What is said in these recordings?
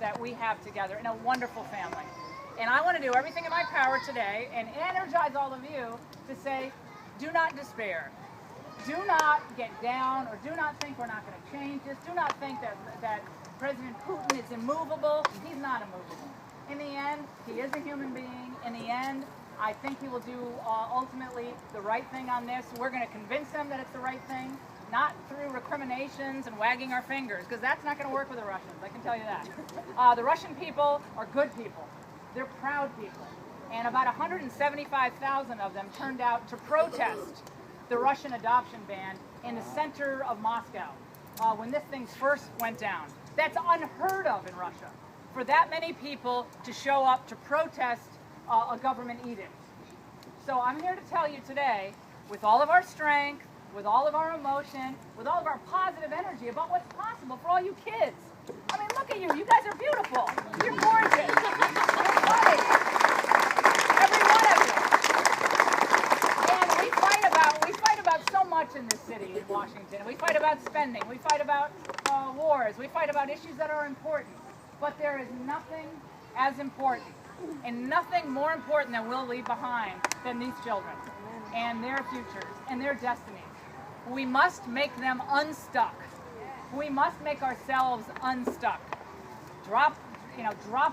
that we have together in a wonderful family. And I want to do everything in my power today and energize all of you to say, do not despair. Do not get down, or do not think we're not going to change this. Do not think that President Putin is immovable. He's not immovable. In the end, he is a human being. In the end, I think he will do ultimately the right thing on this. We're going to convince him that it's the right thing, not through recriminations and wagging our fingers, because that's not going to work with the Russians, I can tell you that. The Russian people are good people. They're proud people. And about 175,000 of them turned out to protest the Russian adoption ban in the center of Moscow when this thing first went down. That's unheard of in Russia, for that many people to show up to protest a government edict. So I'm here to tell you today, with all of our strength, with all of our emotion, with all of our positive energy about what's possible for all you kids. I mean, look at you. You guys are beautiful. You're gorgeous. You're funny. Every one of you. And we fight about so much in this city, in Washington. We fight about spending. We fight about wars. We fight about issues that are important. But there is nothing as important and nothing more important that we'll leave behind than these children and their futures and their destinies. We must make them unstuck. We must make ourselves unstuck. Drop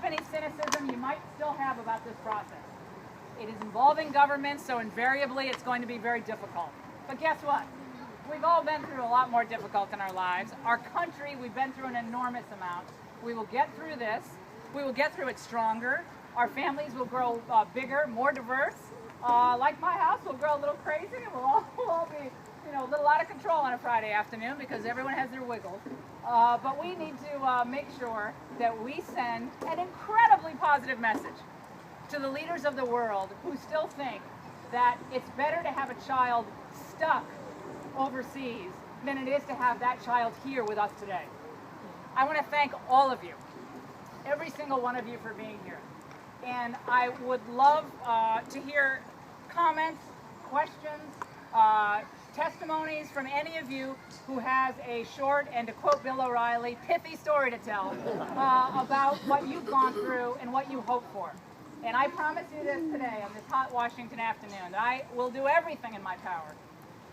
any cynicism you might still have about this process. It is involving government, so invariably it's going to be very difficult. But guess what? We've all been through a lot more difficult in our lives. Our country, we've been through an enormous amount. We will get through this. We will get through it stronger. Our families will grow bigger, more diverse. Like my house, we'll grow a little crazy, and we'll all be a little out of control on a Friday afternoon because everyone has their wiggles. But we need to make sure that we send an incredibly positive message to the leaders of the world who still think that it's better to have a child stuck overseas than it is to have that child here with us today. I want to thank all of you, every single one of you, for being here. And I would love to hear comments, questions, testimonies from any of you who has a short, and to quote Bill O'Reilly, pithy story to tell about what you've gone through and what you hope for. And I promise you this today on this hot Washington afternoon, that I will do everything in my power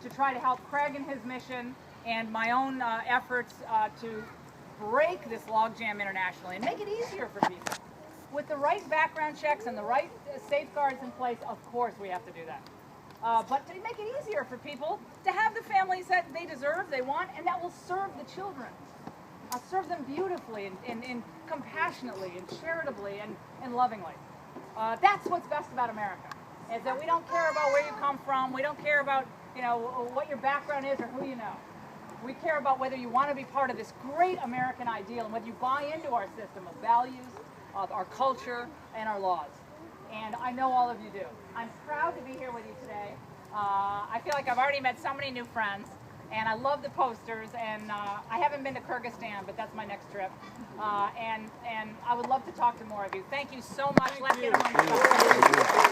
to try to help Craig in his mission and my own efforts to break this logjam internationally and make it easier for people. With the right background checks and the right safeguards in place, of course we have to do that. But to make it easier for people to have the families that they deserve, they want, and that will serve the children. Serve them beautifully and compassionately and charitably and lovingly. That's what's best about America, is that we don't care about where you come from. We don't care about what your background is or who you know. We care about whether you want to be part of this great American ideal and whether you buy into our system of values, of our culture, and our laws. And I know all of you do. I'm proud to be here with you today. I feel like I've already met so many new friends, and I love the posters, and I haven't been to Kyrgyzstan, but that's my next trip. And I would love to talk to more of you. Thank you so much. Let's get on.